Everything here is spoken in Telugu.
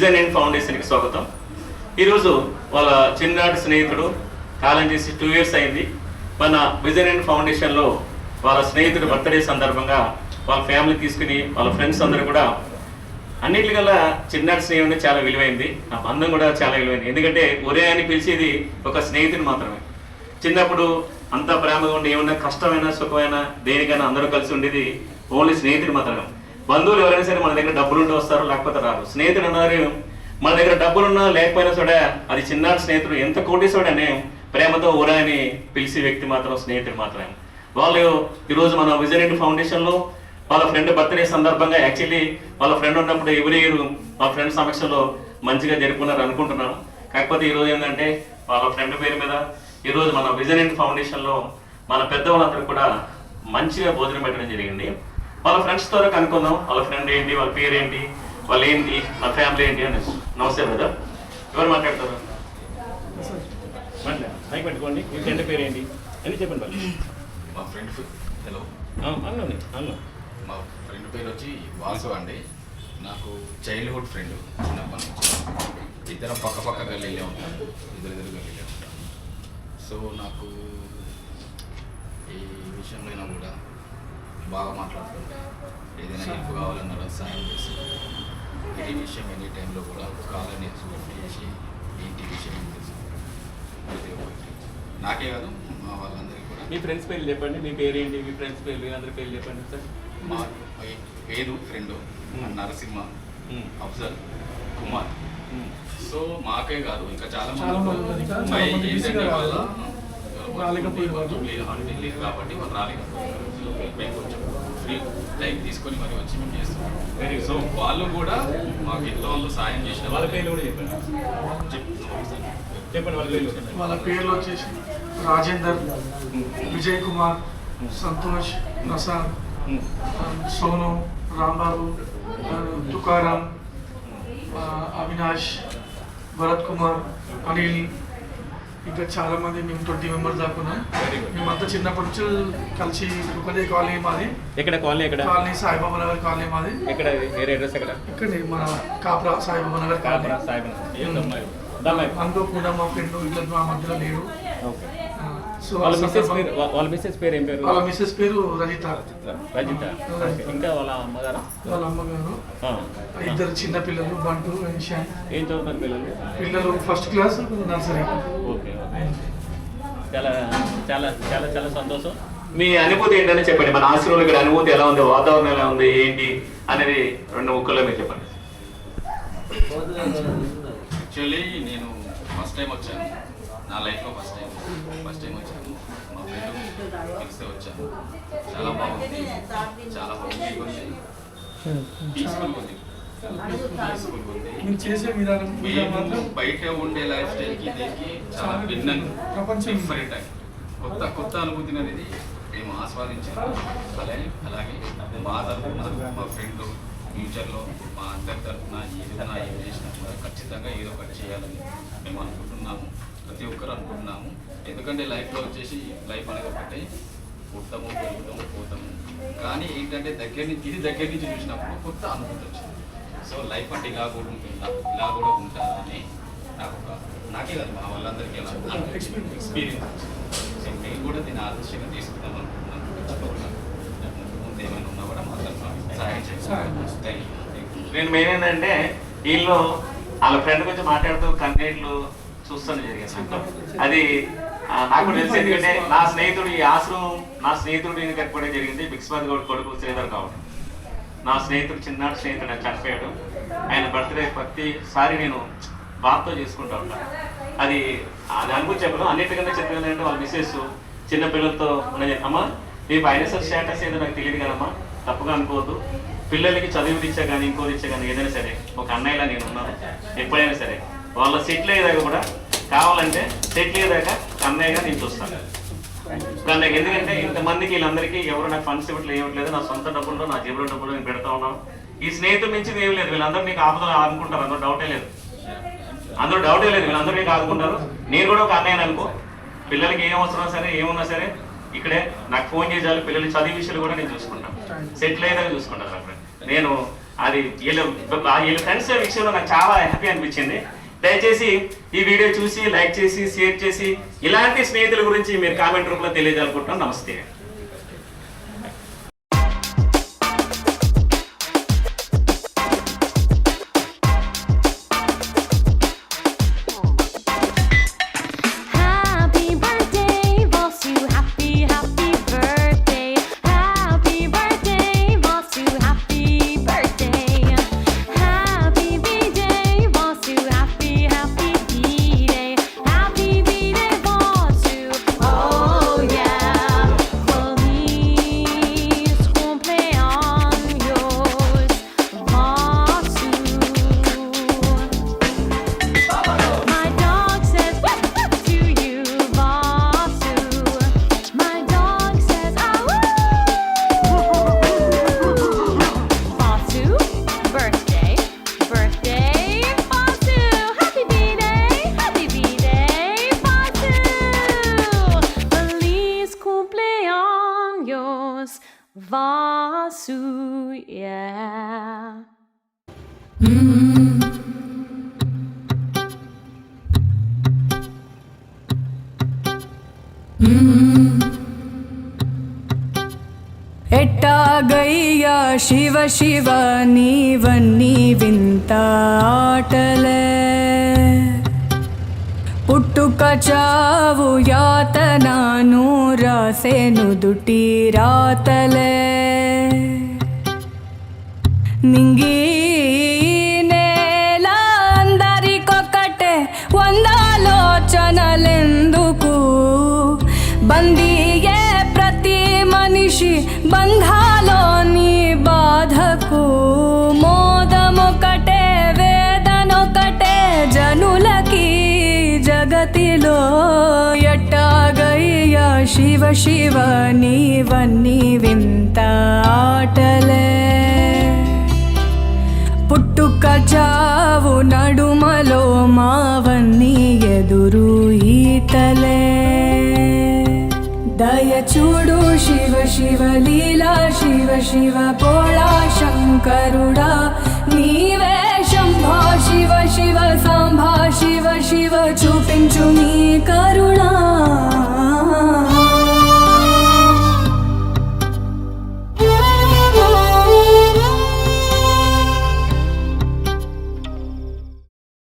విజన్ అండ్ ఫౌండేషన్కి స్వాగతం. ఈరోజు వాళ్ళ చిన్ననాటి స్నేహితుడు కాలం చేసి 2 years అయింది. మన విజన్ అండ్ ఫౌండేషన్లో వాళ్ళ స్నేహితుడు బర్త్డే సందర్భంగా వాళ్ళ ఫ్యామిలీ తీసుకుని వాళ్ళ ఫ్రెండ్స్ అందరూ కూడా అన్నిటికల్లా చిన్ననాటి స్నేహం చాలా విలువైంది. ఆ బంధం కూడా చాలా విలువైంది. ఎందుకంటే ఒరే అని పిలిచేది ఒక స్నేహితుడు మాత్రమే. చిన్నప్పుడు అంత ప్రేమగా ఉండి ఏమన్నా కష్టమైనా సుఖమైనా దేనికైనా అందరూ కలిసి ఉండేది ఓన్లీ స్నేహితుడు మాత్రమే. బంధువులు ఎవరైనా సరే మన దగ్గర డబ్బులుంటే వస్తారు, లేకపోతే రారు. స్నేహితుడు అన్నారు మన దగ్గర డబ్బులున్నా లేకపోయినా కూడా అది చిన్నాడు స్నేహితుడు ఎంత కోటేశ్వరుడు అనే ప్రేమతో ఊరా అని పిలిచే వ్యక్తి మాత్రం స్నేహితుడు మాత్రమే. వాళ్ళు ఈరోజు మన విజన్ అండ్ ఫౌండేషన్లో వాళ్ళ ఫ్రెండ్ బర్త్డే సందర్భంగా యాక్చువల్లీ వాళ్ళ ఫ్రెండ్ ఉన్నప్పుడు ఎవ్రీ ఇయర్ వాళ్ళ ఫ్రెండ్ సమక్షంలో మంచిగా జరుపుకున్నారు అనుకుంటున్నాను. కాకపోతే ఈరోజు ఏంటంటే వాళ్ళ ఫ్రెండ్ పేరు మీద ఈరోజు మన విజన్ అండ్ ఫౌండేషన్లో మన పెద్దవాళ్ళందరూ కూడా మంచిగా భోజనం పెట్టడం జరిగింది. వాళ్ళ ఫ్రెండ్స్ ద్వారా కనుక్కుందాం వాళ్ళ ఫ్రెండ్ ఏంటి, వాళ్ళ పేరు ఏంటి, వాళ్ళు ఏంటి, వాళ్ళ ఫ్యామిలీ ఏంటి అని. నమస్తే బ్రదర్, ఎవరు మాట్లాడతారు? పెట్టుకోండి. మీ ఫ్రెండ్ పేరు ఏంటి అని చెప్పండి. వాళ్ళు మా ఫ్రెండ్ హలో అన్న మా ఫ్రెండ్ పేరు వచ్చి వాసు అండి. నాకు చైల్డ్హుడ్ ఫ్రెండ్ చిన్నప్పటి నుంచి. ఇద్దరం పక్క గల్లీలే ఉంటాం, ఇద్దరు గల్లీలే ఉంటాం. సో నాకు ఈ విషయంలో కూడా బాగా మాట్లాడుతుంటాం. ఏదైనా హెల్ప్ కావాలన్నా సాయం చేస్తాం. ఈ విషయం ఎనీ టైంలో కూడా కాలని చేసి ఏంటి విషయం నాకే కాదు మా వాళ్ళందరికీ కూడా. మీ ఫ్రెండ్స్ పేర్లు చెప్పండి. మీ పేరేంటి, మీ ఫ్రెండ్స్ పేర్లు అందరి పేర్లు చెప్పండి సార్. మా పేరు ఫ్రెండ్ నరసింహ, అఫ్జల్, కుమార్. సో మాకే కాదు ఇంకా చాలా మంది లేదు కాబట్టి వాళ్ళు రాలేకపోయారు. మేము కొంచెం ఫ్రీ టైం తీసుకొని మరి వచ్చి మేము చేస్తాం. సో వాళ్ళు కూడా మాకు ఎంతో వాళ్ళు సాయం చేసిన వాళ్ళ పేర్లు కూడా చెప్పండి. వాళ్ళ పేర్లు వచ్చేసి రాజేందర్, విజయ్ కుమార్, సంతోష్, ప్రసాద్, సోను, రాంబాబు, తుకారాం, అవినాష్, భరత్ కుమార్, అనిల్, ఇంకా చాలా మంది. మేము 20 members దాకా ఉన్నాం. మేమంతా చిన్నప్పటి నుంచి కలిసి ఒకటే కాలనీ మాది. ఎక్కడ కాలనీ? ఎక్కడ కాలనీ? సాయిబాబా నగర్ కాలనీ మాది. ఎక్కడ అడ్రస్? ఎక్కడ? ఇక్కడ మన కాప్రా సాయిబాబా నగర్ కాలనీ. అనుకోకుండా మా ఫ్రెండ్ ఇట్లా మా మధ్యలో లేడు. సో వాళ్ళ మిస్సెస్ పేరు ఏం పేరు? వాళ్ళ మిస్సెస్ పేరు రజిత. ఇంకా వాళ్ళ అమ్మగారు? వాళ్ళ అమ్మగారు. ఇద్దరు చిన్న పిల్లలు, బంటు, ఇషాన్. ఏం చదువుతారు పిల్లలు? పిల్లలు 1st class, నర్సరీ. ఓకే, చాలా చాలా చాలా చాలా సంతోషం. మీ అనుభూతి ఏంటని చెప్పండి. మన ఆశ్రమంలో ఇక్కడ అనుభూతి ఎలా ఉంది, వాతావరణం ఎలా ఉంది, ఏంటి అనేది 2 ముక్కల్లో మీరు చెప్పండి. యాక్చువల్లీ నేను ఫస్ట్ టైం వచ్చాను నా లైఫ్లో. ఫస్ట్ టైం వచ్చాను. మా ఫ్రెండ్ పిలిస్తే వచ్చాను. చాలా బాగుంది, చాలా హ్యాపీగా ఉంది, పీస్ఫుల్గా ఉంది. చేసే విధానం బయట ఉండే లైఫ్ స్టైల్కి దీనికి చాలా భిన్నంగా డిఫరెంట్ కొత్త అనుభూతిని అనేది మేము ఆస్వాదించాము. అలాగే మా తరఫున మా ఫ్రెండ్ ఫ్యూచర్లో మా అందరి తరఫున ఏదైనా ఏం చేసినా కూడా ఖచ్చితంగా ఏదో ఒకటి చేయాలని మేము అనుకుంటున్నాము. ప్రతి ఒక్కరు అనుకుంటున్నాము. ఎందుకంటే లైఫ్లో వచ్చేసి లైఫ్ అనేది ఒకటే, పుట్టము, పెరుగుతాము, పోతాము. కానీ ఏంటంటే దగ్గర నుంచి చూసినప్పుడు కొత్త అనుభూతి వచ్చింది. సో లైఫ్ అంటే ఇలా కూడా ఉంటుందా, ఇలా కూడా ఉంటారా అని నాకే కాదు మా వాళ్ళందరికీ ఎక్స్పీరియన్స్ సో మేము కూడా దీన్ని ఆదర్శంగా తీసుకుందాం అనుకుంటున్నాను. ముందు ఏమైనా ఉన్నా కూడా మా తరఫున సహాయం చేస్తాను. నేను మెయిన్ ఏంటంటే వీళ్ళు వాళ్ళ ఫ్రెండ్ గురించి మాట్లాడుతూ కన్నీళ్ళు చూస్తాను జరిగింది. అది నాకు తెలిసి, ఎందుకంటే నా స్నేహితుడు ఈ ఆశ్రమం నా స్నేహితుడు నేను కట్టుకోవడం జరిగింది. బిక్స్మద్ గౌడ్ కొడుకు శ్రీధర్ కావడం. నా స్నేహితుడు చిన్ననాటి స్నేహితుడు ఆయన చనిపోయాడు. ఆయన బర్త్డే ప్రతిసారి నేను బాధతో చేసుకుంటూ ఉంటాను. అది అనుభూతి చెప్పడం. అన్నిటికన్నా చెప్పేది అంటే వాళ్ళ మిస్సెస్ చిన్నపిల్లలతో ఉన్నది. అమ్మ మీ ఫైనాన్షియల్ స్టేటస్ ఏదో నాకు తెలియదు కదమ్మా, తప్పుగా అనుకోవద్దు. పిల్లలకి చదువు ఇచ్చా కానీ ఇంకోటి ఇచ్చా కానీ ఏదైనా సరే ఒక అన్నయ్యలా నేను ఉన్నాను. ఎప్పుడైనా సరే వాళ్ళ సెటిల్ అయ్యేదాకా కూడా కావాలంటే సెటిల్ అయ్యేదాకా అన్నయ్యగా నేను చూస్తాను. కానీ ఎందుకంటే ఇంతమందికి వీళ్ళందరికీ ఎవరు నాకు ఫండ్స్ ఇవ్వట్లేదు. నా సొంత డబ్బుల్లో, నా జేబులో డబ్బులు నేను పెడతా ఉన్నాను. ఈ స్నేహితుల నుంచి ఏం లేదు. వీళ్ళందరూ నీకు ఆపదలు ఆదుకుంటారు, అందరూ డౌటే లేదు. వీళ్ళందరూ నీకు ఆదుకుంటారు. నేను కూడా ఒక అన్నయ్యను అనుకో. పిల్లలకి ఏం అవసరం సరే ఏమున్నా సరే ఇక్కడే నాకు ఫోన్ చేయాలి. పిల్లలు చదివే విషయాలు కూడా నేను చూసుకుంటాను. సెటిల్ అయ్యేదాకా చూసుకుంటాను. అక్కడ నేను అది వీళ్ళ ఫ్రెండ్స్ విషయంలో నాకు చాలా హ్యాపీ అనిపించింది. దయచేసి ఈ వీడియో చూసి లైక్ చేసి షేర్ చేసి ఇలాంటి స్నేహితుల గురించి మీరు కామెంట్ రూపంలో తెలియజేయాలనుకుంటున్నాను. నమస్తే. Vasu, yeah. ఎట్టాగయ్యా శివ శివ నీవన్నీ వింత ఆటలే, పుట్టుక చావు యాతనాను రాసేను దుటి రాతలే, నింగి నేల అందరికొకటే వందాలోచనలెందుకు, బందీయే ప్రతి మనిషి బంధాలోని బాధకు, మోదమొకటే వేదనొకటే జనులకి జగతిలో, ఎట్టాగయ్యా శివ శివ నీవన్నీ వింత ఆటలే, పుట్టుక చావు నడుమలో మావన్నీ ఎదురు ఈతలే, దయ చూడు శివ శివ లీలా శివ శివ పోళా శంకరుడా, నీవే శంభో శివ శివ సాంబా శివ శివ చూపించు నీ కరు